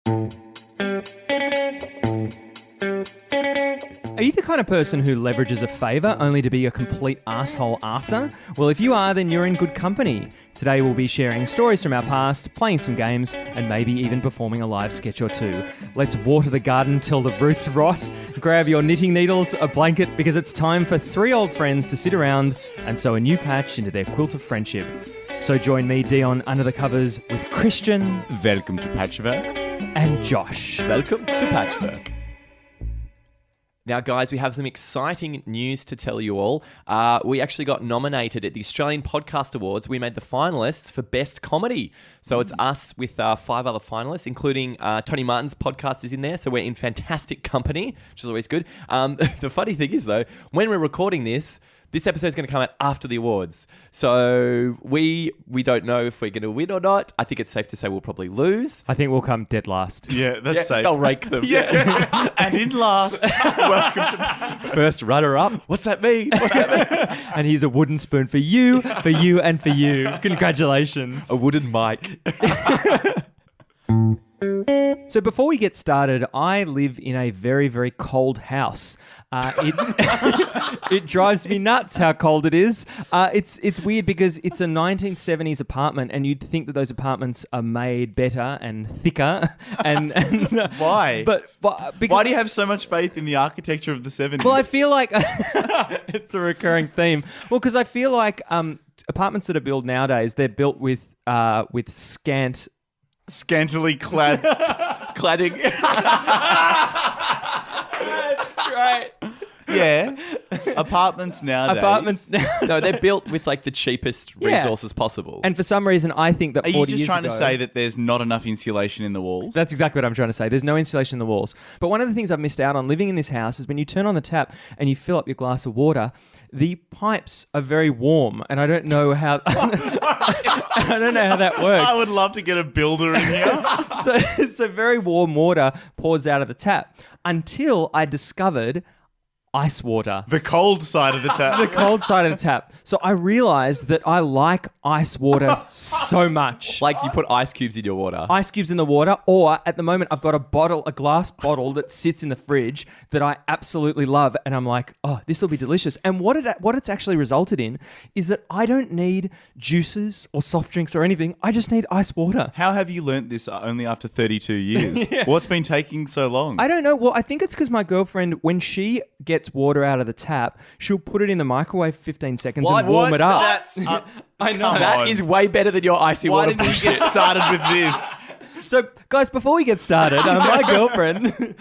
Are you the kind of person who leverages a favour only to be a complete asshole after? Well, if you are, then you're in good company. Today we'll be sharing stories from our past, playing some games, and maybe even performing a live sketch or two. Let's water the garden till the roots rot. Grab your knitting needles, a blanket, because it's time for three old friends to sit around and sew a new patch into their quilt of friendship. So join me, Dion, under the covers with Christian. Welcome to Patchwork. And Josh. Welcome to Patchwork. Now, guys, we have some exciting news to tell you all. We actually got nominated at the Australian Podcast Awards. We made the finalists for Best Comedy. So it's us with 5 other finalists, including Tony Martin's podcast is in there. So we're in fantastic company, which is always good. The funny thing is, though, when we're recording this episode is going to come out after the awards. So we don't know if we're going to win or not. I think it's safe to say we'll probably lose. I think we'll come dead last. Yeah, that's safe. They'll rake them. Yeah. And in last, welcome to First runner-up. What's that mean? And here's a wooden spoon for you, and for you. Congratulations. A wooden mic. So before we get started, I live in a very, very cold house. It drives me nuts how cold it is. It's weird because it's a 1970s apartment, and you'd think that those apartments are made better and thicker. And Why? Because, Why do you have so much faith in the architecture of the 70s? well, I feel like it's a recurring theme. Well, because I feel like apartments that are built nowadays, they're built with scantily clad Cladding. That's great. Yeah. Apartments nowadays. No, they're built with like the cheapest Yeah. resources possible. And for some reason, I think that Are 40 you just years trying to ago- say that there's not enough insulation in the walls? That's exactly what I'm trying to say. There's no insulation in the walls. But one of the things I've missed out on living in this house is when you turn on the tap and you fill up your glass of water, the pipes are very warm, and I don't know how I don't know how that works. I would love to get a builder in here. So very warm water pours out of the tap until I discovered ice water. The cold side of the tap. The cold side of the tap. So I realized that I like ice water so much. like you put ice cubes in your water. Ice cubes in the water, or at the moment I've got a glass bottle that sits in the fridge that I absolutely love, and I'm like, oh, this will be delicious. And what it's actually resulted in is that I don't need juices or soft drinks or anything. I just need ice water. How have you learnt this only after 32 years? What's been taking so long? I don't know. Well, I think it's because my girlfriend, when she gets water out of the tap, she'll put it in the microwave for 15 seconds and warm it up. That's, I know. come That on. is way better than your icy Why water didn't you bullshit. get started with this? So, guys, before we get started, my girlfriend,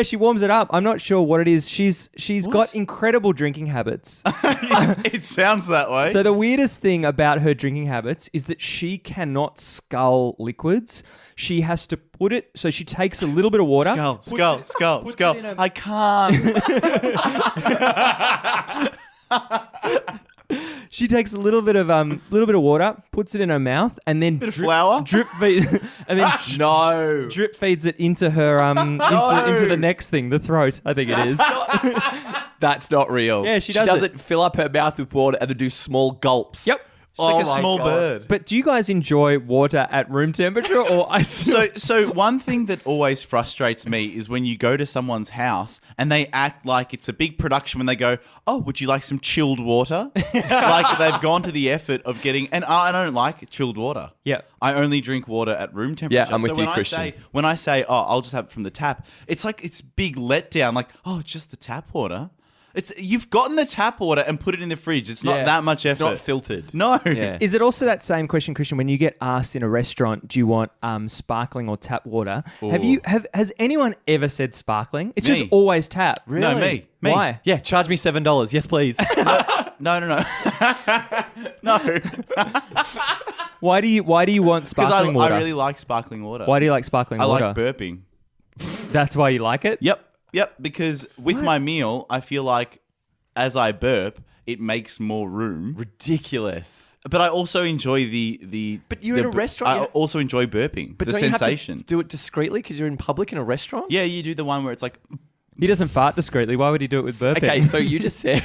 she warms it up. I'm not sure what it is. She's got incredible drinking habits. It sounds that way. So the weirdest thing about her drinking habits is that she cannot scull liquids. She has to put it, so she takes a little bit of water. Skull. puts it in a- I can't. She takes a little bit of water, puts it in her mouth, and then Bit of flour? drip feed, and then No. drip feeds it into her into the next thing, the throat. I think it is. That's not real. Yeah, she She does doesn't fill up her mouth with water and then do small gulps. Yep. It's like a my small God. bird. But do you guys enjoy water at room temperature or ice? So one thing that always frustrates me is when you go to someone's house and they act like it's a big production when they go, oh, would you like some chilled water? Like they've gone to the effort of getting, and I don't like chilled water. Yeah. I only drink water at room temperature. Yeah, I'm with so you, when Christian. When I say, oh, I'll just have it from the tap, it's like it's big letdown. Like, oh, it's just the tap water. You've gotten the tap water and put it in the fridge. It's not that much effort. It's not filtered. No. Yeah. Is it also that same question, Christian, when you get asked in a restaurant, do you want sparkling or tap water? Has anyone ever said sparkling? It's Me. just always tap. No, me. Why? Yeah, charge me $7. Yes, please. No. No. Why do you want Because sparkling water? I really like sparkling water. Why do you like sparkling I water? like burping. That's why you like it? Yep, because with my meal, I feel like as I burp, it makes more room. Ridiculous. But I also enjoy the. But you're in a restaurant, I also enjoy burping. But the don't sensation. you have to do it discreetly because you're in public in a restaurant? Yeah, you do the one where it's like. He doesn't fart discreetly. Why would he do it with burping? Okay, so you just said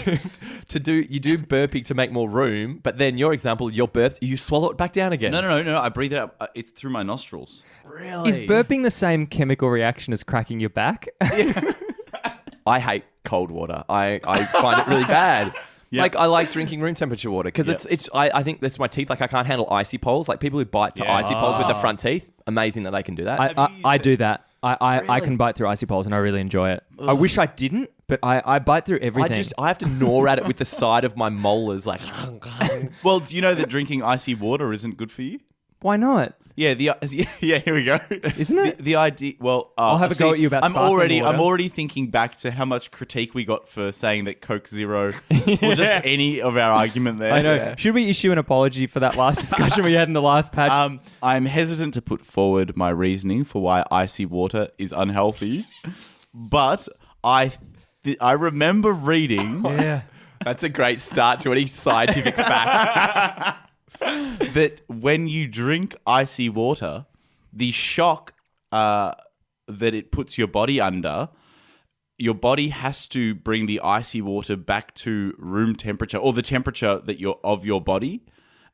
you do burping to make more room, but then your example, your burp, you swallow it back down again. No. I breathe it out. It's through my nostrils. Really? Is burping the same chemical reaction as cracking your back? I hate cold water. I find it really bad. Yeah. Like I like drinking room temperature water because I think that's my teeth. Like I can't handle icy poles. Like people who bite to icy poles with the front teeth, amazing that they can do that. I do that. I Really? can bite through icy poles and I really enjoy it. I wish I didn't, but I bite through everything. I have to gnaw at it with the side of my molars, like. Well, do you know that drinking icy water isn't good for you? Why not? Yeah, here we go. Isn't it? The idea? Well, I'll have a go at you about I'm sparkling water. already thinking back to how much critique we got for saying that Coke Zero, or just any of our argument there. I know. Should we issue an apology for that last discussion we had in the last patch? I'm hesitant to put forward my reasoning for why icy water is unhealthy, but I remember reading. Yeah. That's a great start to any scientific fact. That when you drink icy water, the shock that it puts your body under, your body has to bring the icy water back to room temperature or the temperature that of your body,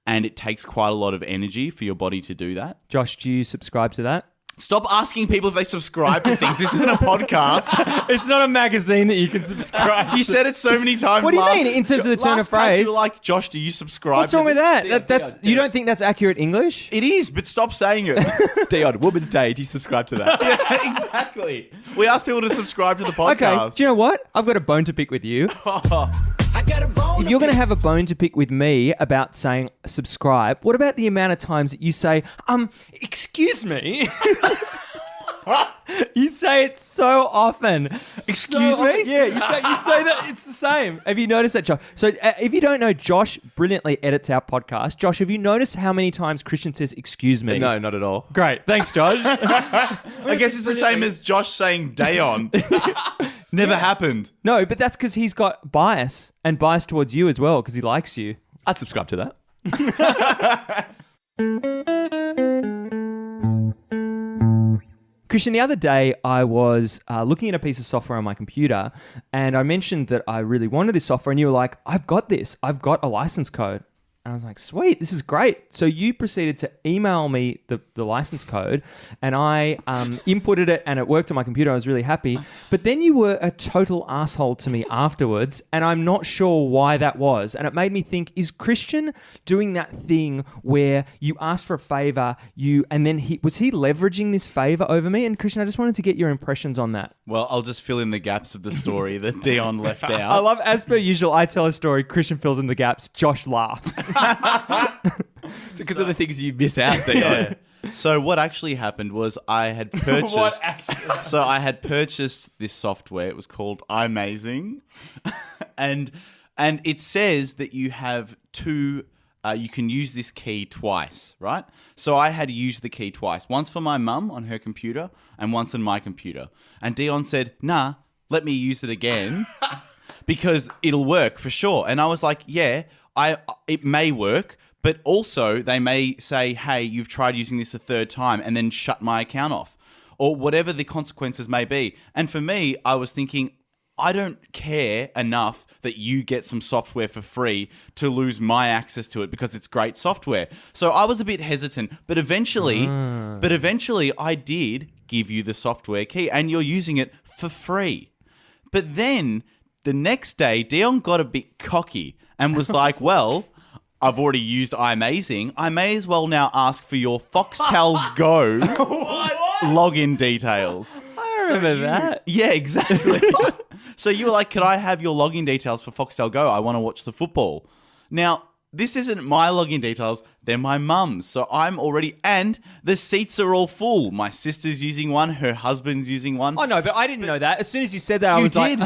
and it takes quite a lot of energy for your body to do that. Josh, do you subscribe to that? Stop asking people if they subscribe to things. This isn't a podcast. It's not a magazine that you can subscribe You said it so many times. What do you mean, in terms of the turn of last patch, phrase? You were like, Josh, do you subscribe? What's wrong with that? Dion, You don't think that's accurate English? It is, but stop saying it. Dion, Women's Day. Do you subscribe to that? Yeah, exactly. We ask people to subscribe to the podcast. Okay, do you know what? I've got a bone to pick with you. If you're going to have a bone to pick with me about saying subscribe, what about the amount of times that you say, excuse me? You say it so often. Excuse me? Yeah, you say that it's the same. Have you noticed that, Josh? So if you don't know, Josh brilliantly edits our podcast. Josh, have you noticed how many times Christian says, excuse me? No, not at all. Great. Thanks, Josh. I guess it's the same as Josh saying Dion. Never happened. No, but that's because he's got bias and bias towards you as well because he likes you. I'd subscribe to that. Christian, the other day I was looking at a piece of software on my computer and I mentioned that I really wanted this software and you were like, I've got this. I've got a license code. And I was like, sweet, this is great. So you proceeded to email me the license code and I inputted it and it worked on my computer. I was really happy. But then you were a total asshole to me afterwards and I'm not sure why that was. And it made me think, is Christian doing that thing where you asked for a favour and then was he leveraging this favour over me? And Christian, I just wanted to get your impressions on that. Well, I'll just fill in the gaps of the story that Dion left out. I love, as per usual, I tell a story, Christian fills in the gaps, Josh laughs. It's because of the things you miss out, Dion. Yeah. So what actually happened was I had purchased. So I had purchased this software. It was called iMazing, and it says that you have two. You can use this key twice, right? So I had used the key twice. Once for my mum on her computer, and once on my computer. And Dion said, "Nah, let me use it again." Because it'll work for sure. And I was like, yeah, it may work, but also they may say, hey, you've tried using this a third time and then shut my account off or whatever the consequences may be. And for me, I was thinking, I don't care enough that you get some software for free to lose my access to it because it's great software. So I was a bit hesitant, but eventually I did give you the software key and you're using it for free. But then the next day, Dion got a bit cocky and was like, well, I've already used iMazing. I may as well now ask for your Foxtel Go login details. I remember that. Yeah, exactly. So you were like, could I have your login details for Foxtel Go? I want to watch the football. Now, this isn't my login details. They're my mum's. So I'm already... And the seats are all full. My sister's using one. Her husband's using one. Oh, no, but I didn't know that. As soon as you said that, I was like...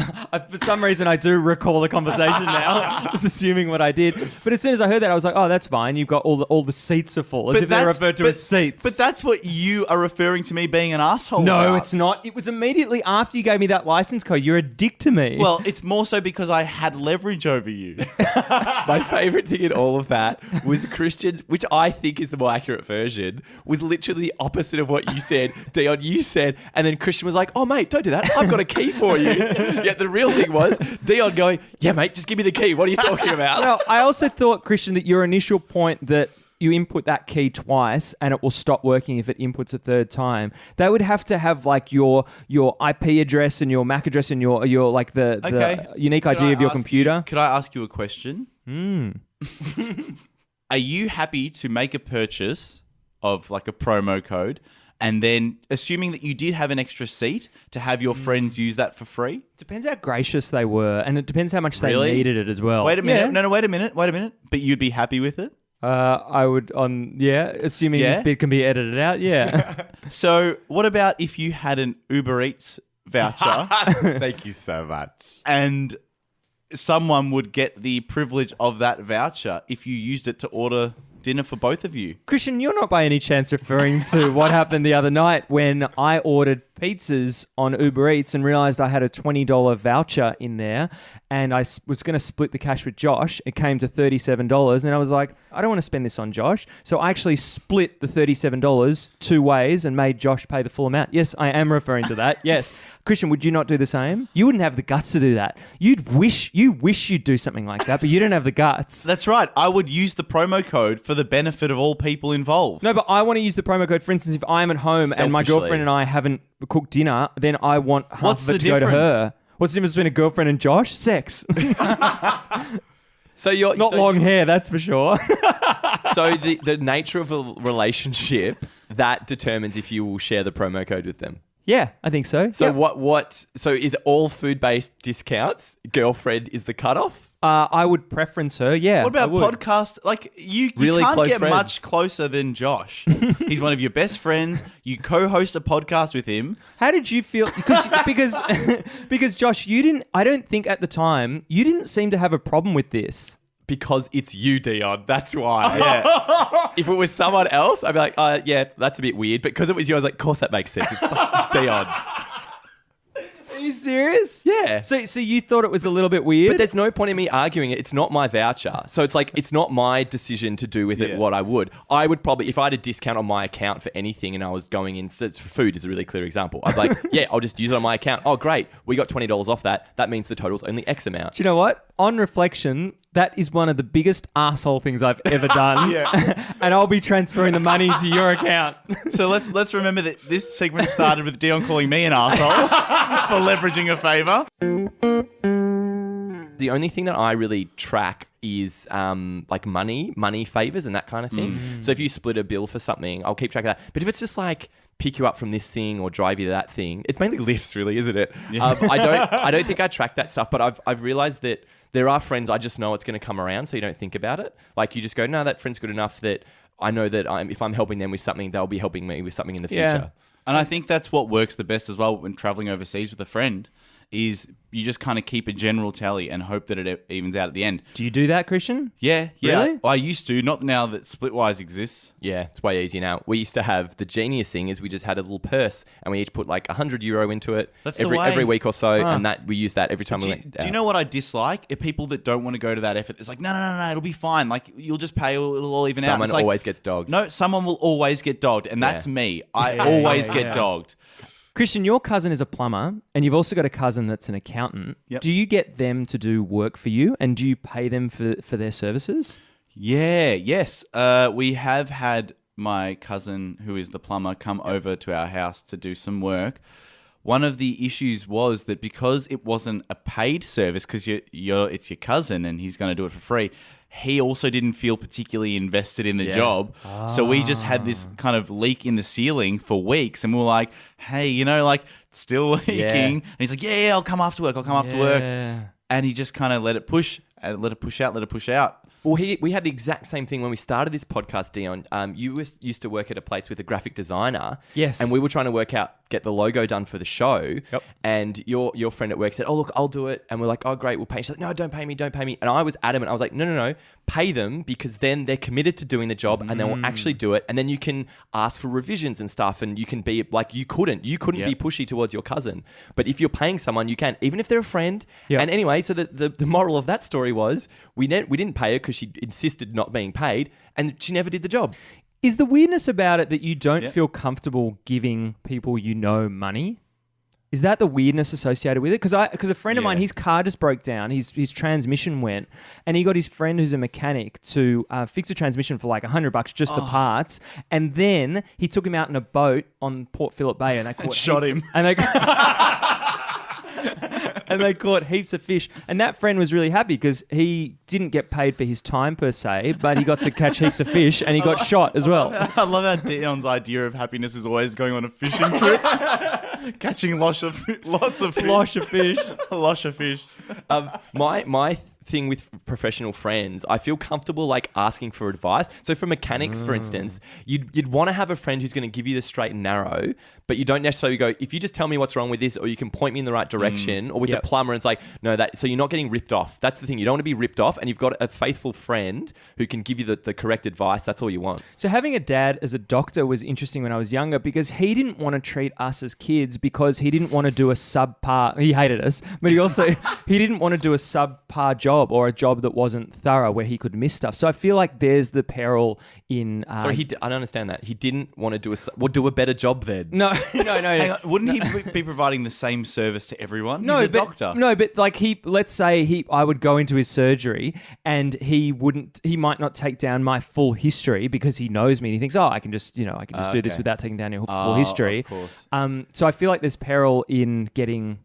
For some reason, I do recall the conversation now. I was assuming what I did. But as soon as I heard that, I was like, oh, that's fine. You've got all the seats are full. As if they're referred to as seats. But that's what you are referring to me being an asshole No, about. it's not. It was immediately after you gave me that license code. You're a dick to me. Well, it's more so because I had leverage over you. My favourite thing in all of that was Christian's which I think is the more accurate version, was literally the opposite of what you said. Dion, you said, and then Christian was like, oh, mate, don't do that. I've got a key for you. Yet the real thing was Dion going, yeah, mate, just give me the key. What are you talking about? No, I also thought, Christian, that your initial point that you input that key twice and it will stop working if it inputs a third time. They would have to have like your IP address and your MAC address and your like the unique ID of your computer. Could I ask you a question? Are you happy to make a purchase of like a promo code and then, assuming that you did have an extra seat, to have your friends use that for free? Depends how gracious they were, and it depends how much Really? they needed it as well. Wait a minute. Yeah. No, wait a minute. But you'd be happy with it? I would assuming this bit can be edited out. Yeah. So what about if you had an Uber Eats voucher Thank you so much. and someone would get the privilege of that voucher if you used it to order dinner for both of you? Christian, you're not by any chance referring to what happened the other night when I ordered pizzas on Uber Eats and realized I had a $20 voucher in there and I was going to split the cash with Josh. It came to $37 and I was like, I don't want to spend this on Josh. So I actually split the $37 two ways and made Josh pay the full amount. Yes, I am referring to that. Yes. Christian, would you not do the same? You wouldn't have the guts to do that. You wish you'd do something like that, but you don't have the guts. That's right. I would use the promo code for the benefit of all people involved. No, but I want to use the promo code. For instance, if I'm at home and my Selfishly. girlfriend and I haven't cooked dinner, then I want half What's of it the to go to difference? her. What's the difference between a girlfriend and Josh? Sex. So you're Not long hair, that's for sure. So the nature of a relationship, that determines if you will share the promo code with them. Yeah, I think so. So Yeah. So is all food-based discounts, girlfriend is the cutoff? I would preference her, yeah. What about I would. podcast? Like, you Really can't close get friends. much closer than Josh. He's one of your best friends. You co-host a podcast with him. How did you feel? Because Josh, I don't think at the time, you didn't seem to have a problem with this. Because it's you, Dion. That's why. Yeah. If it was someone else, I'd be like, yeah, that's a bit weird. But because it was you, I was like, of course that makes sense. It's Dion. Are you serious? Yeah. So you thought it was a little bit weird? But there's no point in me arguing it. It's not my voucher. So it's like, it's not my decision to do with it Yeah. what I would. I would probably, if I had a discount on my account for anything and I was going in, so it's for food is a really clear example. I'd be like, yeah, I'll just use it on my account. Oh, great. We got $20 off that. That means the total's only X amount. Do you know what? On reflection, that is one of the biggest asshole things I've ever done. And I'll be transferring the money to your account. So let's remember that this segment started with Dion calling me an arsehole for leveraging a favour. The only thing that I really track is like money favors and that kind of thing. So if you split a bill for something, I'll keep track of that. But if it's just like pick you up from this thing or drive you to that thing, it's mainly lifts, really, isn't it? Yeah. I don't think I track that stuff, but I've realized that there are friends I just know it's going to come around, so you don't think about it. Like you just go, no, that friend's good enough that I know that if I'm helping them with something, they'll be helping me with something in the Yeah. future. And I think that's what works the best as well when traveling overseas with a friend, is you just kind of keep a general tally and hope that it evens out at the end. Do you do that, Christian? Yeah. Really? I used to, not now that Splitwise exists. Yeah, it's way easier now. We used to have the genius thing is we just had a little purse and we each put like €100 into it That's the every way. week or so, and that we use that every time we went. Do you know what I dislike? Are people that don't want to go to that effort. It's like, no, it'll be fine. Like, you'll just pay, it'll all even out. Someone It's like, always gets dogged. No, someone will always get dogged, and that's me. I Yeah, always yeah, get yeah. dogged. Christian, your cousin is a plumber and you've also got a cousin that's an accountant. Yep. Do you get them to do work for you and do you pay them for their services? Yes. We have had my cousin, who is the plumber, come over to our house to do some work. One of the issues was that because it wasn't a paid service, because it's your cousin and he's going to do it for free, he also didn't feel particularly invested in the job. So we just had this kind of leak in the ceiling for weeks, and we were like, hey, like, it's still leaking. Yeah. And he's like, yeah, I'll come after work. And he just kind of let it push out. Well, we had the exact same thing when we started this podcast, Dion. You used to work at a place with a graphic designer. Yes. And we were trying to get the logo done for the show. Yep. And your friend at work said, oh, look, I'll do it. And we're like, oh, great, we'll pay. She's like, no, don't pay me. And I was adamant. I was like, no. Pay them, because then they're committed to doing the job and they will actually do it. And then you can ask for revisions and stuff, and you can be like, you couldn't be pushy towards your cousin. But if you're paying someone, you can, even if they're a friend. Yep. And anyway, so the moral of that story was we didn't pay her because she insisted not being paid, and she never did the job. Is the weirdness about it that you don't feel comfortable giving people you know money? Is that the weirdness associated with it? Because a friend of mine, his car just broke down. His transmission went, and he got his friend who's a mechanic to fix a transmission for like $100, just the parts. And then he took him out in a boat on Port Phillip Bay, and they caught shot him. And they and they caught heaps of fish. And that friend was really happy because he didn't get paid for his time per se, but he got to catch heaps of fish, and he got shot as well. I love how Dion's idea of happiness is always going on a fishing trip, catching lots of fish. Losh of fish. Losh of fish. My thing with professional friends, I feel comfortable like asking for advice. So for mechanics, for instance, you'd want to have a friend who's going to give you the straight and narrow, but you don't necessarily go, if you just tell me what's wrong with this, or you can point me in the right direction, or with the plumber, it's like, no, so you're not getting ripped off. That's the thing. You don't want to be ripped off, and you've got a faithful friend who can give you the correct advice. That's all you want. So having a dad as a doctor was interesting when I was younger, because he didn't want to treat us as kids, because he didn't want to do a subpar. He hated us, but he didn't want to do a subpar job, or a job that wasn't thorough where he could miss stuff. So I feel like there's the peril in... Sorry, I don't understand that. He didn't want to do a better job then. No. Hang on, wouldn't he be providing the same service to everyone? He's a doctor. No, but like let's say I would go into his surgery, and he might not take down my full history because he knows me and he thinks, I can just do this without taking down your full history. Of course. So I feel like there's peril in getting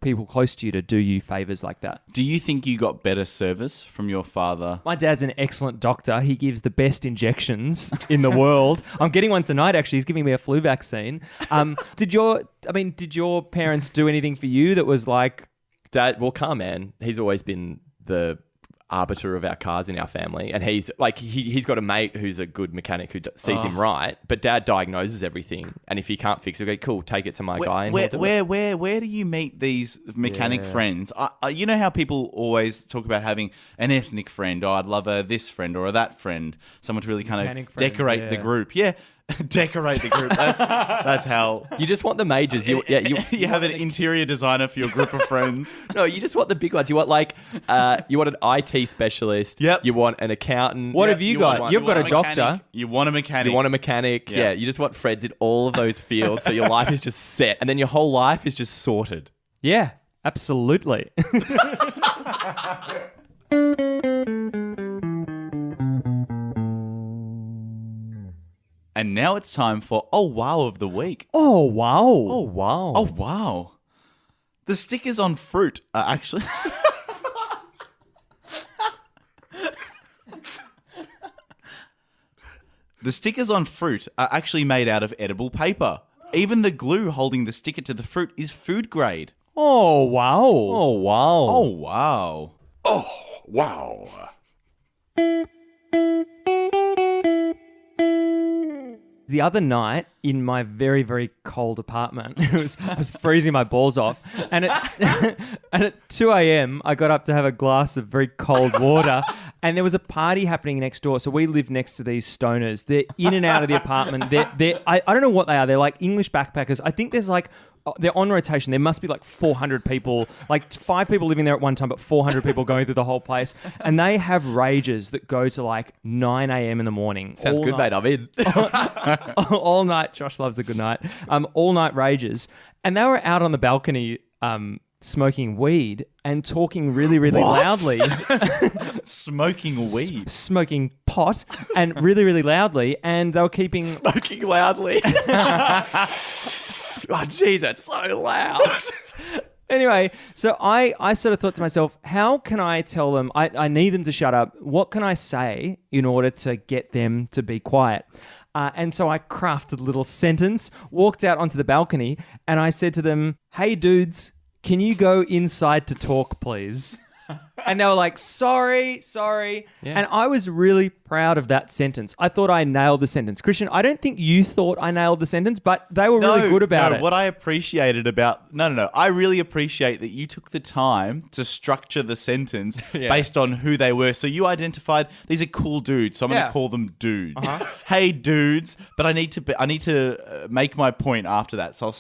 people close to you to do you favors like that. Do you think you got better service from your father? My dad's an excellent doctor. He gives the best injections in the world. I'm getting one tonight, actually. He's giving me a flu vaccine. Did your parents do anything for you that was like... Dad, car man, he's always been the arbiter of our cars in our family, and he's got a mate who's a good mechanic who sees him right, but Dad diagnoses everything, and if he can't fix it, cool, take it to my guy. And where do you meet these mechanic friends? You know how people always talk about having an ethnic friend, I'd love this friend or that friend, someone to really kind of decorate the group. Decorate the group. That's how you just want the majors. You have an interior designer for your group of friends. No, you just want the big ones. You want you want an IT specialist. Yep. You want an accountant. What have you got? You've got a doctor. You want a mechanic. You want a mechanic. Yeah. You just want friends in all of those fields, so your life is just set, and then your whole life is just sorted. Yeah, absolutely. And now it's time for Oh Wow of the Week. Oh, wow. Oh, wow. Oh, wow. The stickers on fruit are actually... The stickers on fruit are actually made out of edible paper. Even the glue holding the sticker to the fruit is food grade. Oh, wow. Oh, wow. Oh, wow. Oh, wow. The other night in my very, very cold apartment, I was freezing my balls off. And at 2 a.m., I got up to have a glass of very cold water. And there was a party happening next door. So we live next to these stoners. They're in and out of the apartment. I don't know what they are. They're like English backpackers. I think there's they're on rotation. There must be like 400 people, like 5 people living there at one time, but 400 people going through the whole place. And they have rages that go to like 9 a.m. in the morning. Sounds good, mate. I'm in. All night. Josh loves a good night. All night rages. And they were out on the balcony smoking weed and talking really, really loudly. Smoking weed? Smoking pot and really, really loudly. And they were keeping... Smoking loudly. Oh, geez, that's so loud. Anyway, so I sort of thought to myself, how can I tell them, I need them to shut up. What can I say in order to get them to be quiet? And so I crafted a little sentence, walked out onto the balcony, and I said to them, hey, dudes, can you go inside to talk, please? And they were like, sorry. Yeah. And I was really proud of that sentence. I thought I nailed the sentence. Christian, I don't think you thought I nailed the sentence, but they were really good about it. What I appreciated about... No. I really appreciate that you took the time to structure the sentence based on who they were. So you identified, these are cool dudes, so I'm going to call them dudes. Hey, dudes. But I need to make my point after that. So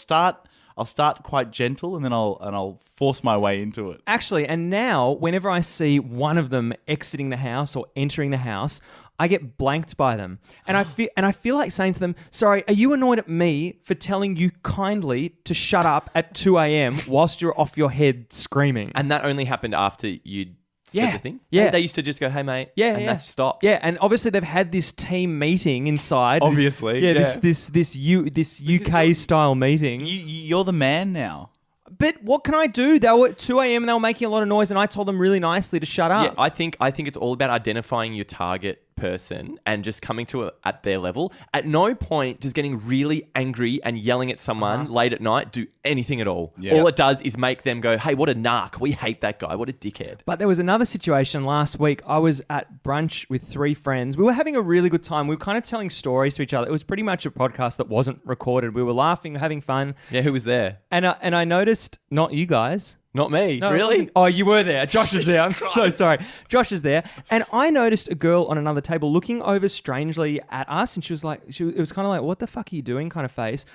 I'll start quite gentle and then I'll force my way into it. Actually, and now whenever I see one of them exiting the house or entering the house, I get blanked by them. And I feel like saying to them, sorry, are you annoyed at me for telling you kindly to shut up at 2 a.m. whilst you're off your head screaming? And that only happened after you'd said the thing? Yeah. They used to just go, hey, mate. Yeah, and yeah. that stopped. Yeah, and obviously they've had this team meeting inside. Obviously, This UK style meeting. You're the man now. But what can I do? They were at 2 a.m. and they were making a lot of noise, and I told them really nicely to shut up. Yeah, I think it's all about identifying your target person and just coming to it at their level. At no point does getting really angry and yelling at someone late at night do anything at all. Yeah. All it does is make them go, hey, what a narc. We hate that guy. What a dickhead. But there was another situation last week. I was at brunch with 3 friends. We were having a really good time. We were kind of telling stories to each other. It was pretty much a podcast that wasn't recorded. We were laughing, having fun. Yeah, who was there? And I noticed, not you guys. Not me. No, it really? wasn't. Oh, you were there. Josh is there. I'm so sorry. Josh is there. And I noticed a girl on another table looking over strangely at us. And she was like, it was kind of like, what the fuck are you doing kind of face.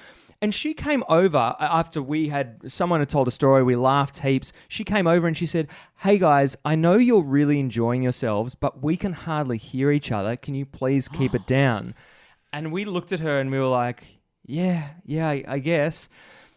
And she came over after someone had told a story. We laughed heaps. She came over and she said, hey guys, I know you're really enjoying yourselves, but we can hardly hear each other. Can you please keep it down? And we looked at her and we were like, yeah, I guess.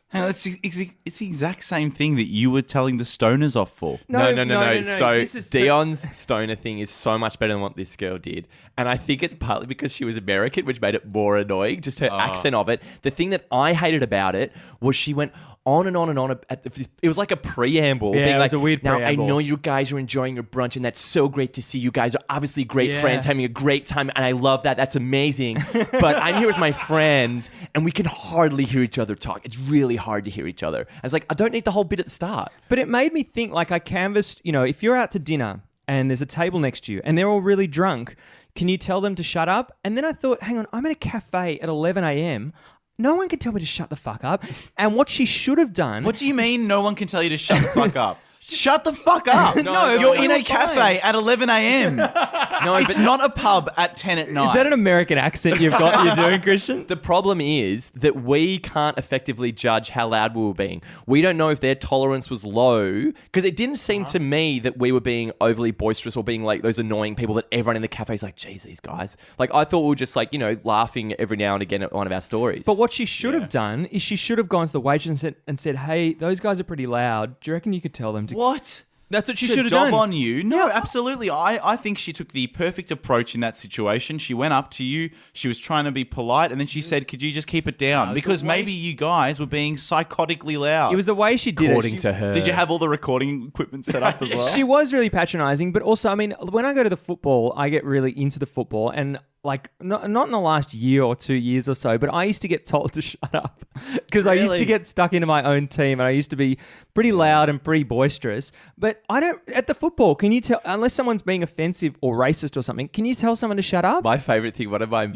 Hang on, it's the exact same thing that you were telling the stoners off for. No. So This is Dion's stoner thing is so much better than what this girl did. And I think it's partly because she was American, which made it more annoying, just her accent of it. The thing that I hated about it was she went on and on and on. It was like a preamble. Yeah, being it was like, a weird now, preamble. I know you guys are enjoying your brunch, and that's so great to see. You guys are obviously great friends, having a great time, and I love that. That's amazing. But I'm here with my friend, and we can hardly hear each other talk. It's really hard to hear each other. I was like, I don't need the whole bit at the start. But it made me think, like I canvassed, if you're out to dinner and there's a table next to you and they're all really drunk, can you tell them to shut up? And then I thought, hang on, I'm at a cafe at 11 a.m. No one can tell me to shut the fuck up. And what she should have done... What do you mean no one can tell you to shut the fuck up? Shut the fuck up. No, you're but in you're a cafe at 11 a.m. No, It's not a pub at 10 at night. Is that an American accent you've got you're doing, Christian? The problem is that we can't effectively judge how loud we were being. We don't know if their tolerance was low, because it didn't seem to me that we were being overly boisterous or being like those annoying people that everyone in the cafe is like, geez, these guys. Like, I thought we were just like, laughing every now and again at one of our stories. But what she should have done is she should have gone to the waitress and said, hey, those guys are pretty loud. Do you reckon you could tell them to... What? That's what she To should have dob done. on you? No, absolutely. I think she took the perfect approach in that situation. She went up to you. She was trying to be polite, and then she said, "Could you just keep it down?" Because maybe you guys were being psychotically loud. It was the way she did according it. to her. Did you have all the recording equipment set up as well? She was really patronizing, but also, I mean, when I go to the football, I get really into the football, and like not in the last year or 2 years or so, but I used to get told to shut up because I used to get stuck into my own team, and I used to be pretty loud and pretty boisterous. But I don't at the football. Can you tell unless someone's being offensive or racist or something? Can you tell someone to shut up? My favorite thing, one of my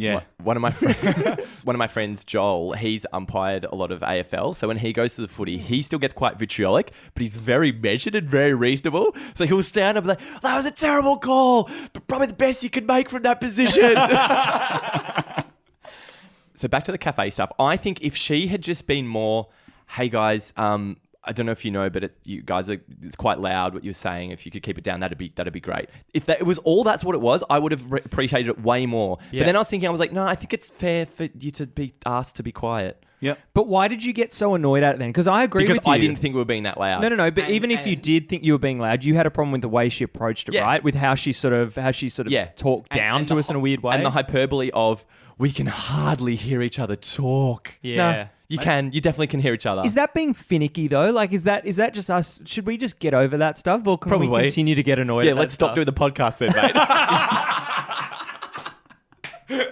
friends, Joel, he's umpired a lot of AFL. So when he goes to the footy, he still gets quite vitriolic, but he's very measured and very reasonable. So he'll stand up and like, that was a terrible call, but probably the best you could make from that position. So back to the cafe stuff. I think if she had just been more, hey guys, I don't know if you know, but it's quite loud what you're saying. If you could keep it down, that'd be great. If it was all that's what it was, I would have appreciated it way more. Yeah. But then I was like, no, I think it's fair for you to be asked to be quiet. Yep. But why did you get so annoyed at it then? Because I agree with you. Because I didn't think we were being that loud. No. But even if you did think you were being loud, you had a problem with the way she approached it, right? With how she sort of talked down to us in a weird way. And the hyperbole of, we can hardly hear each other talk. Yeah. No, you definitely can hear each other. Is that being finicky though? Like, is that just us? Should we just get over that stuff, or can we continue to get annoyed? Yeah, at let's that stop stuff? doing the podcast then, mate.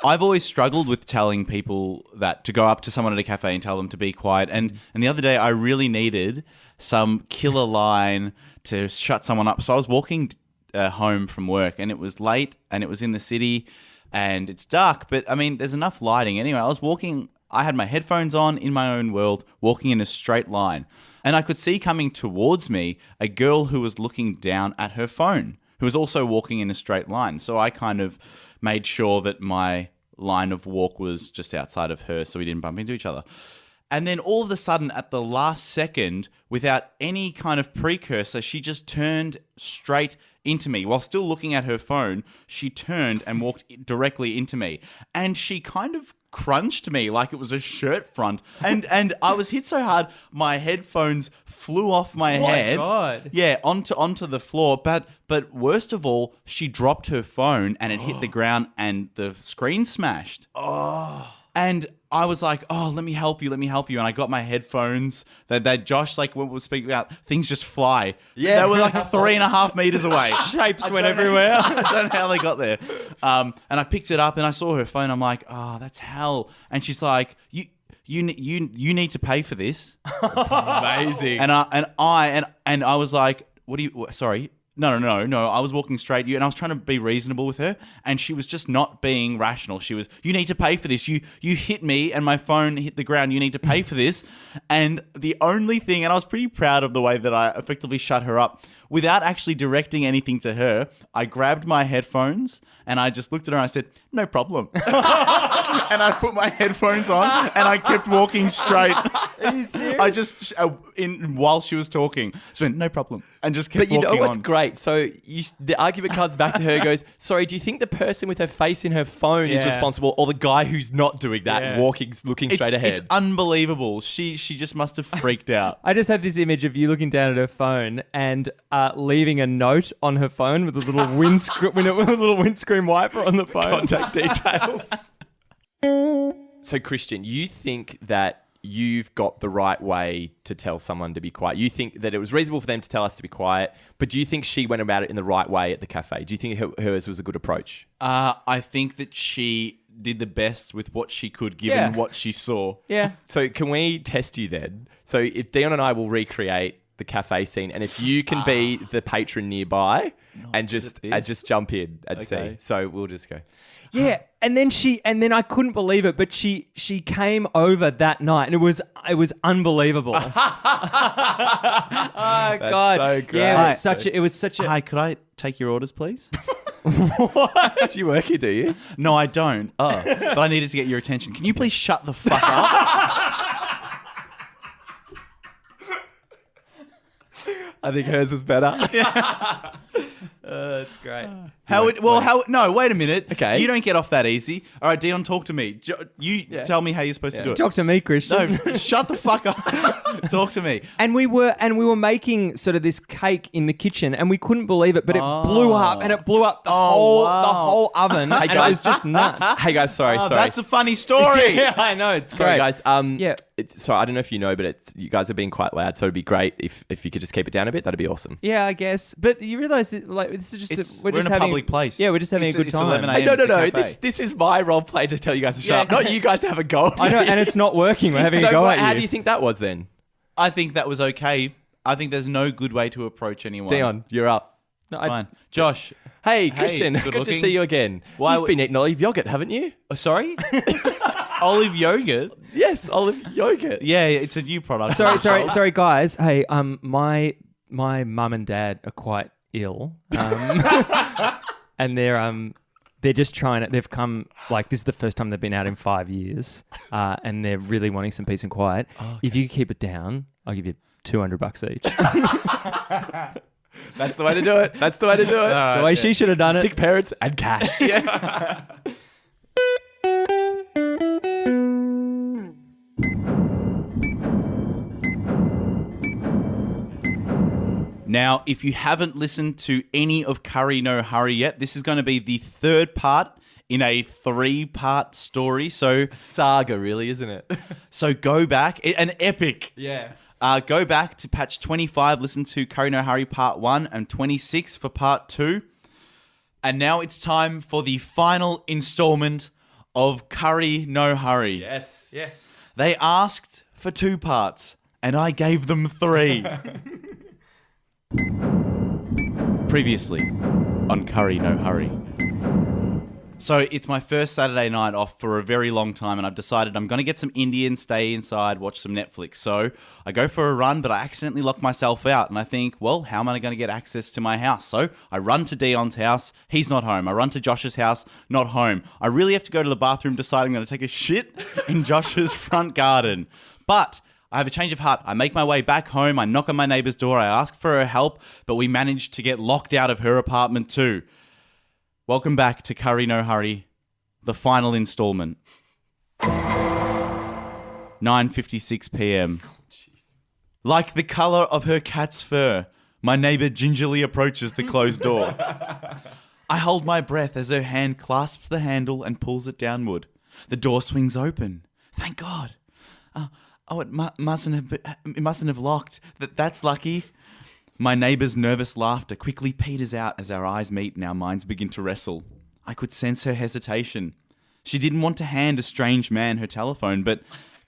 I've always struggled with telling people that to go up to someone at a cafe and tell them to be quiet. And the other day, I really needed some killer line to shut someone up. So I was walking home from work, and it was late, and it was in the city, and it's dark. But I mean, there's enough lighting anyway. I was walking. I had my headphones on in my own world, walking in a straight line, and I could see coming towards me a girl who was looking down at her phone, who was also walking in a straight line. So I kind of made sure that my line of walk was just outside of her so we didn't bump into each other. And then all of a sudden, at the last second, without any kind of precursor, she just turned straight into me. While still looking at her phone, she turned and walked directly into me. And she kind of crunched me like it was a shirt front. And I was hit so hard, my headphones flew off my head. God. Yeah, onto the floor. But worst of all, she dropped her phone and it hit the ground and the screen smashed. Oh. And I was like, oh, let me help you. And I got my headphones that Josh, like when we were speaking about, things just fly. Yeah. They were like 3.5 meters away. Shapes went everywhere. I don't know how they got there. And I picked it up and I saw her phone. I'm like, oh, that's hell. And she's like, you need to pay for this. Amazing. And I was like, sorry. No. I was walking straight, and I was trying to be reasonable with her, and she was just not being rational. She was, you need to pay for this. You hit me, and my phone hit the ground. You need to pay for this. And the only thing, and I was pretty proud of the way that I effectively shut her up, without actually directing anything to her, I grabbed my headphones, and I just looked at her and I said, no problem. And I put my headphones on, and I kept walking straight. Are you serious? I just, while she was talking, just went, no problem, and just kept walking on. But you know what's great? So the argument comes back to her, goes, sorry, do you think the person with her face in her phone is Yeah. responsible, or the guy who's not doing that, Yeah. walking, looking straight ahead? It's unbelievable. She just must have freaked out. I just have this image of you looking down at her phone and leaving a note on her phone with a little windscreen wiper on the phone. Contact details. So, Christian, you think that you've got the right way to tell someone to be quiet. You think that it was reasonable for them to tell us to be quiet, but do you think she went about it in the right way at the cafe? Do you think hers was a good approach? I think that she did the best with what she could, given what she saw. Yeah. So can we test you then? So if Dion and I will recreate the cafe scene, and if you can be the patron nearby and just jump in and see. So we'll just go. Yeah, and then I couldn't believe it, but she came over that night, and it was unbelievable. Oh God, so great. yeah, it was such a. Hi, could I take your orders, please? What? Do you work here, do you? No, I don't. Oh. But I needed to get your attention. Can you please shut the fuck up? I think hers was better. That's great. No, wait a minute. Okay. You don't get off that easy. All right, Dion, talk to me. Tell me how you're supposed to do it. Talk to me, Christian. No, shut the fuck up. Talk to me. And we were making sort of this cake in the kitchen, and we couldn't believe it, but it blew up, and it blew up the whole oven. Hey, and it guys. was just nuts. Hey guys, sorry. That's a funny story. Yeah, I know. It's Sorry, great. guys. Yeah. Sorry, I don't know if you know, but you guys are being quite loud, so it'd be great if you could just keep it down a bit. That'd be awesome. Yeah, I guess. But you realise that, like, this is just We're in a public place. Yeah, we're just having a good It's time. 11 a.m. No. It's a cafe. This is my role play to tell you guys to shut up, not you guys to have a go. I know, and it's not working. We're having a go at you. How do you think that was then? I think that was okay. I think there's no good way to approach anyone. Dion, you're up. No, Fine. Josh. Hey, Christian, good good to looking. see you again. Why You've been eating olive yogurt, haven't you? Sorry? Olive yogurt? Yes, olive yogurt. Yeah, it's a new product. sorry, guys. Hey, my mum and dad are quite ill, and they're just trying to. They've come, like, this is the first time they've been out in 5 years, and they're really wanting some peace and quiet. Okay. If you keep it down, I'll give you $200 each. That's the way to do it. That's the way to do it. That's the way she should have done it. Sick parents and cash. Now, if you haven't listened to any of Curry No Hurry yet, this is going to be the third part in a 3-part story. So Saga, really, isn't it? So go back. An epic. Yeah. Go back to patch 25, listen to Curry No Hurry part 1 and 26 for part 2. And now it's time for the final installment of Curry No Hurry. Yes. They asked for 2 parts and I gave them 3. Previously on Curry No Hurry. So it's my first Saturday night off for a very long time, and I've decided I'm going to get some Indian, stay inside, watch some Netflix. So I go for a run, but I accidentally lock myself out, and I think, well, how am I going to get access to my house? So I run to Dion's house. He's not home. I run to Josh's house. Not home. I really have to go to the bathroom, decide I'm going to take a shit in Josh's front garden. But I have a change of heart. I make my way back home. I knock on my neighbour's door. I ask for her help, but we manage to get locked out of her apartment too. Welcome back to Curry No Hurry, the final instalment. 9:56 p.m. Like the colour of her cat's fur, my neighbour gingerly approaches the closed door. I hold my breath as her hand clasps the handle and pulls it downward. The door swings open. Thank God. It mustn't have locked. That's lucky. My neighbour's nervous laughter quickly peters out as our eyes meet and our minds begin to wrestle. I could sense her hesitation. She didn't want to hand a strange man her telephone, but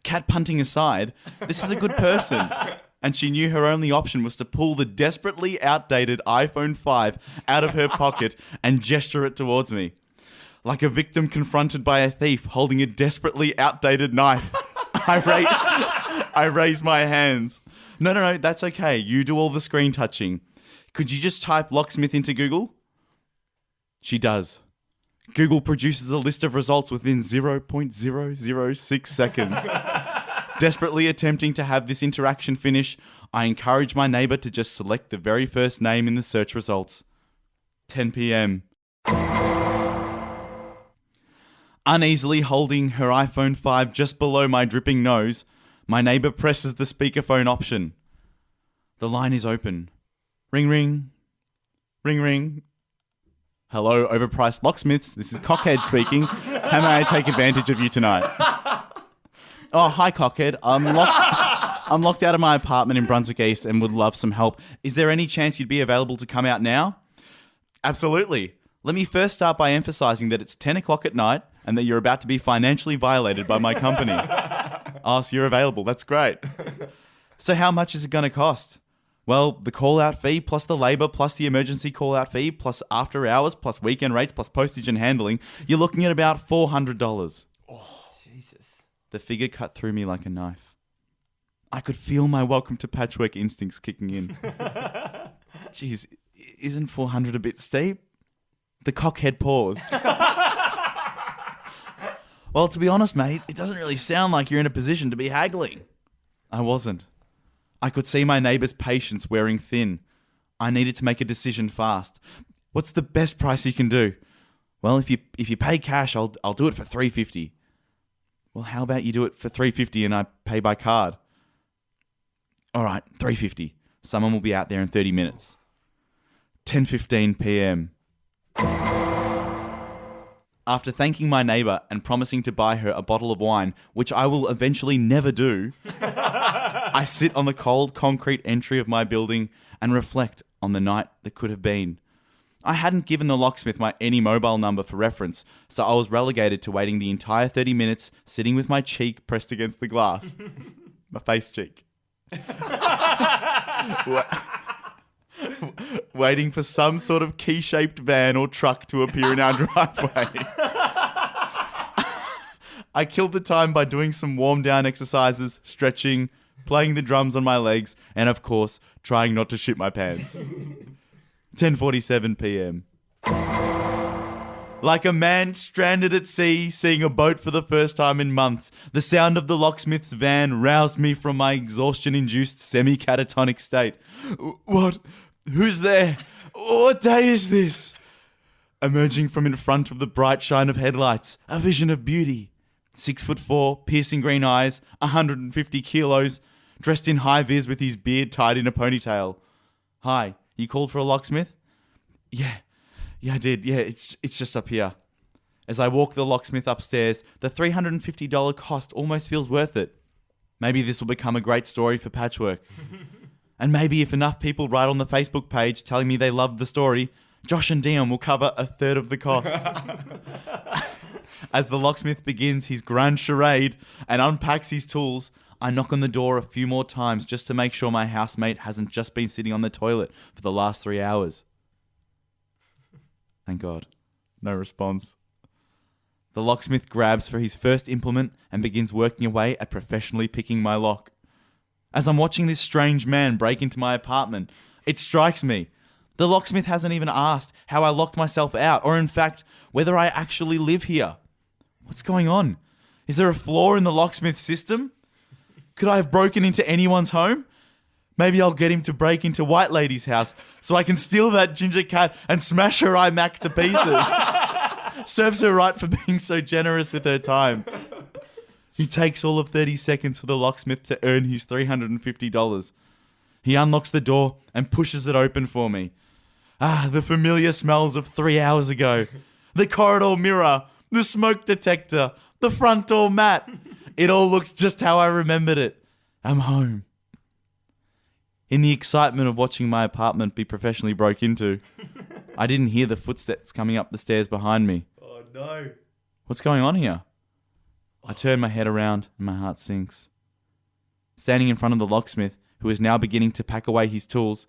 cat punting aside, this was a good person. And she knew her only option was to pull the desperately outdated iPhone 5 out of her pocket and gesture it towards me. Like a victim confronted by a thief holding a desperately outdated knife, I raise my hands. No, that's okay. You do all the screen touching. Could you just type locksmith into Google? She does. Google produces a list of results within 0.006 seconds. Desperately attempting to have this interaction finish, I encourage my neighbour to just select the very first name in the search results. 10 p.m. Uneasily holding her iPhone 5 just below my dripping nose, my neighbour presses the speakerphone option. The line is open. Ring, ring. Ring, ring. Hello, overpriced locksmiths. This is Cockhead speaking. How may I take advantage of you tonight? Oh, hi, Cockhead. I'm locked out of my apartment in Brunswick East and would love some help. Is there any chance you'd be available to come out now? Absolutely. Let me first start by emphasizing that it's 10 o'clock at night and that you're about to be financially violated by my company. Oh, so you're available. That's great. So how much is it going to cost? Well, the call-out fee plus the labour plus the emergency call-out fee plus after hours plus weekend rates plus postage and handling, you're looking at about $400. Oh, Jesus. The figure cut through me like a knife. I could feel my welcome to patchwork instincts kicking in. Jeez, isn't 400 a bit steep? The cockhead paused. Well, to be honest, mate, it doesn't really sound like you're in a position to be haggling. I wasn't. I could see my neighbour's patience wearing thin. I needed to make a decision fast. What's the best price you can do? Well, if you pay cash, I'll do it for $350. Well, how about you do it for $350 and I pay by card? All right, $350. Someone will be out there in 30 minutes. 10:15 p.m. After thanking my neighbour and promising to buy her a bottle of wine, which I will eventually never do, I sit on the cold concrete entry of my building and reflect on the night that could have been. I hadn't given the locksmith my any mobile number for reference, so I was relegated to waiting the entire 30 minutes, sitting with my cheek pressed against the glass. My face cheek. Waiting for some sort of key-shaped van or truck to appear in our driveway. I killed the time by doing some warm-down exercises, stretching, playing the drums on my legs, and of course, trying not to shit my pants. 10:47 p.m. Like a man stranded at sea, seeing a boat for the first time in months, the sound of the locksmith's van roused me from my exhaustion-induced semi-catatonic state. What? Who's there? What day is this? Emerging from in front of the bright shine of headlights, a vision of beauty. 6'4", piercing green eyes, 150 kilos, dressed in high-vis with his beard tied in a ponytail. Hi, you called for a locksmith? Yeah, I did. Yeah, it's just up here. As I walk the locksmith upstairs, the $350 cost almost feels worth it. Maybe this will become a great story for Patchwork. And maybe if enough people write on the Facebook page telling me they loved the story, Josh and Dion will cover a third of the cost. As the locksmith begins his grand charade and unpacks his tools, I knock on the door a few more times just to make sure my housemate hasn't just been sitting on the toilet for the last 3 hours. Thank God. No response. The locksmith grabs for his first implement and begins working away at professionally picking my lock. As I'm watching this strange man break into my apartment, it strikes me. The locksmith hasn't even asked how I locked myself out, or in fact, whether I actually live here. What's going on? Is there a flaw in the locksmith system? Could I have broken into anyone's home? Maybe I'll get him to break into White Lady's house so I can steal that ginger cat and smash her iMac to pieces. Serves her right for being so generous with her time. He takes all of 30 seconds for the locksmith to earn his $350. He unlocks the door and pushes it open for me. The familiar smells of 3 hours ago. The corridor mirror, the smoke detector, the front door mat. It all looks just how I remembered it. I'm home. In the excitement of watching my apartment be professionally broke into, I didn't hear the footsteps coming up the stairs behind me. Oh, no. What's going on here? I turn my head around and my heart sinks. Standing in front of the locksmith, who is now beginning to pack away his tools,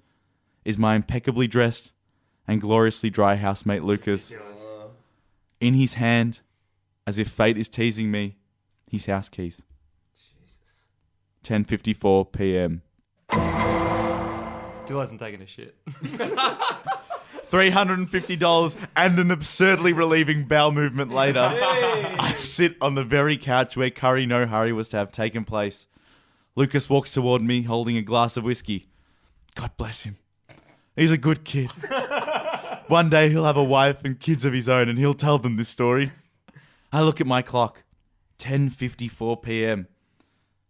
is my impeccably dressed and gloriously dry housemate Lucas. In his hand, as if fate is teasing me, his house keys. 10:54 p.m. Still hasn't taken a shit. $350 and an absurdly relieving bowel movement later. I sit on the very couch where Curry No Hurry was to have taken place. Lucas walks toward me holding a glass of whiskey. God bless him. He's a good kid. One day he'll have a wife and kids of his own and he'll tell them this story. I look at my clock. 10:54 p.m.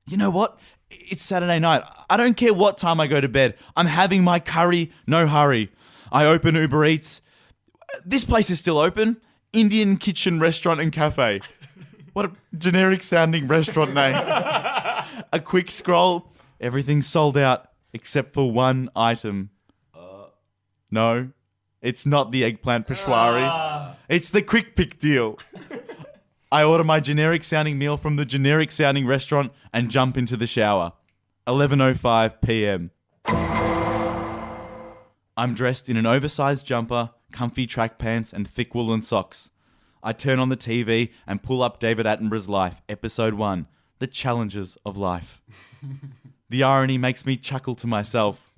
You know what? It's Saturday night. I don't care what time I go to bed. I'm having my curry, no hurry. I open Uber Eats. This place is still open. Indian Kitchen Restaurant and Cafe. What a generic sounding restaurant name. A quick scroll. Everything's sold out except for one item. No, it's not the eggplant peshwari. It's the quick pick deal. I order my generic sounding meal from the generic sounding restaurant and jump into the shower. 11:05 p.m. I'm dressed in an oversized jumper, comfy track pants and thick woolen socks. I turn on the TV and pull up David Attenborough's Life, Episode 1, The Challenges of Life. The irony makes me chuckle to myself.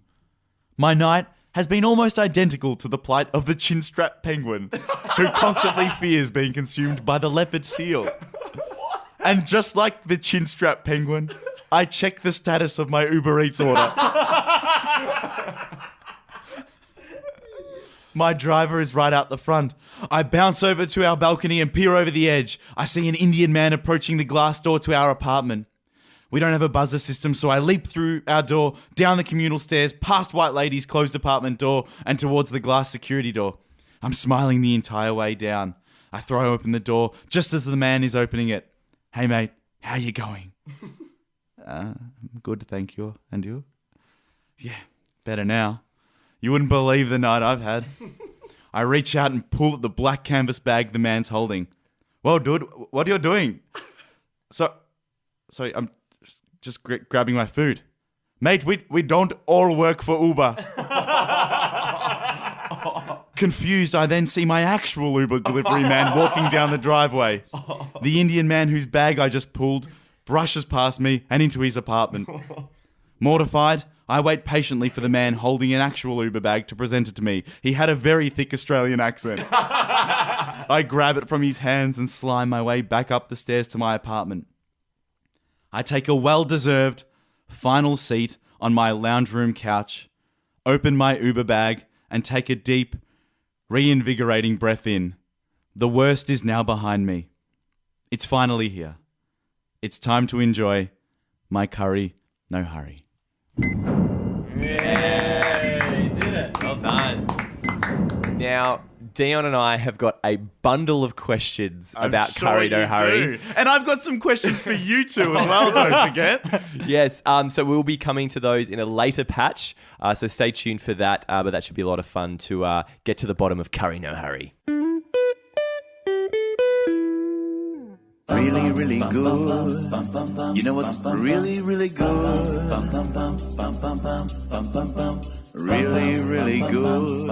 My night has been almost identical to the plight of the chin-strap penguin, who constantly fears being consumed by the leopard seal. And just like the chin-strap penguin, I check the status of my Uber Eats order. My driver is right out the front. I bounce over to our balcony and peer over the edge. I see an Indian man approaching the glass door to our apartment. We don't have a buzzer system, so I leap through our door, down the communal stairs, past White Lady's closed apartment door, and towards the glass security door. I'm smiling the entire way down. I throw open the door just as the man is opening it. Hey, mate, how you going? Good, thank you. And you? Yeah, better now. You wouldn't believe the night I've had. I reach out and pull at the black canvas bag the man's holding. Well, dude, what are you doing? Sorry, I'm just grabbing my food. Mate, we don't all work for Uber. Confused, I then see my actual Uber delivery man walking down the driveway. The Indian man whose bag I just pulled brushes past me and into his apartment. Mortified, I wait patiently for the man holding an actual Uber bag to present it to me. He had a very thick Australian accent. I grab it from his hands and slime my way back up the stairs to my apartment. I take a well-deserved final seat on my lounge room couch, open my Uber bag, and take a deep, reinvigorating breath in. The worst is now behind me. It's finally here. It's time to enjoy my curry, no hurry. Yay! Did it. Well done. Now, Dion and I have got a bundle of questions about curry, no hurry. And I've got some questions for you too as well, don't forget. Yes, so we'll be coming to those in a later patch, so stay tuned for that, but that should be a lot of fun to get to the bottom of curry, no hurry. Really, really good. You know what's really, really good? Really, really good.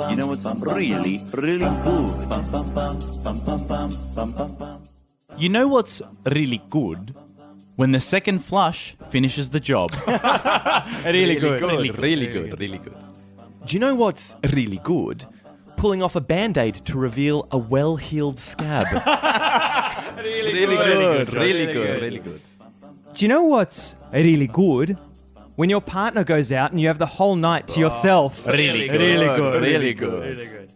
You know what's really, really good? You know what's really good? When the second flush finishes the job. Really good. Really good. Do you know what's really good? Pulling off a Band-Aid to reveal a well-healed scab. Really good. Do you know what's really good? When your partner goes out and you have the whole night to yourself. Really good. Really good.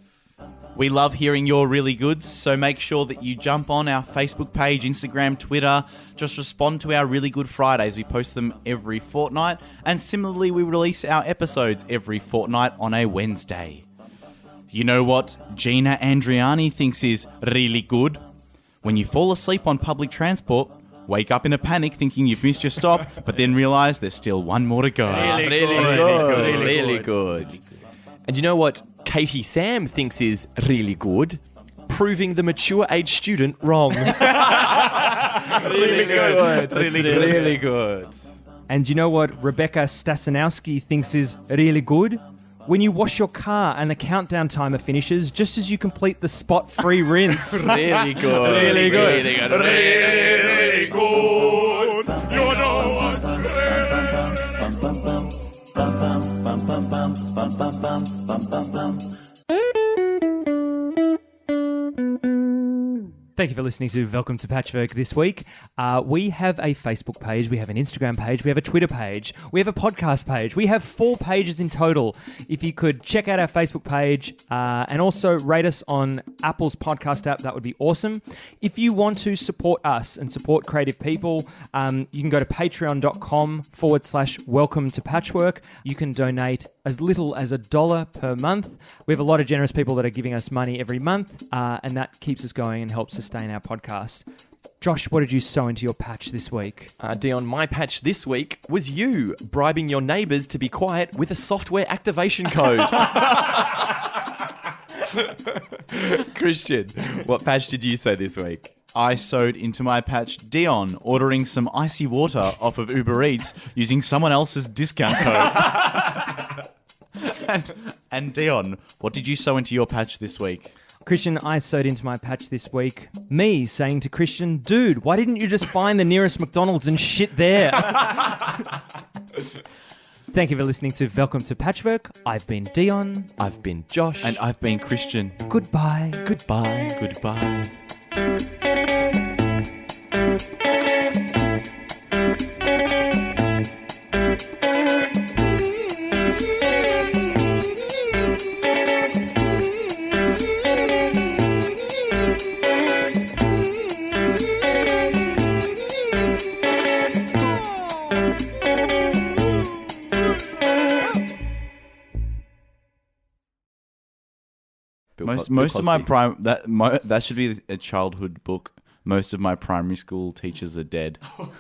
We love hearing your really goods, so make sure that you jump on our Facebook page, Instagram, Twitter. Just respond to our Really Good Fridays. We post them every fortnight. And similarly, we release our episodes every fortnight on a Wednesday. You know what Gina Andriani thinks is really good? When you fall asleep on public transport, wake up in a panic thinking you've missed your stop, but then realise there's still one more to go. Really good. And you know what Katie Sam thinks is really good? Proving the mature age student wrong. Really good. And you know what Rebecca Stasinowski thinks is really good? When you wash your car and the countdown timer finishes just as you complete the spot-free rinse. Really good. Really good. Really good. You know what's Thank you for listening to Welcome to Patchwork this week. We have a Facebook page, we have an Instagram page, we have a Twitter page, we have a podcast page. We have 4 pages in total. If you could check out our Facebook page and also rate us on Apple's podcast app, that would be awesome. If you want to support us and support creative people, you can go to patreon.com/welcome to patchwork. You can donate as little as $1 per month. We have a lot of generous people that are giving us money every month, and that keeps us going and helps sustain our podcast. Josh, what did you sew into your patch this week? Dion, my patch this week was you bribing your neighbours to be quiet with a software activation code. Christian, what patch did you sew this week? I sewed into my patch Dion ordering some icy water off of Uber Eats using someone else's discount code. and Dion, what did you sew into your patch this week? Christian, I sewed into my patch this week. Me saying to Christian, dude, why didn't you just find the nearest McDonald's and shit there? Thank you for listening to Welcome to Patchwork. I've been Dion. I've been Josh. And I've been Christian. Goodbye. Goodbye. Goodbye. Most of my that should be a childhood book. Most of my primary school teachers are dead. Oh,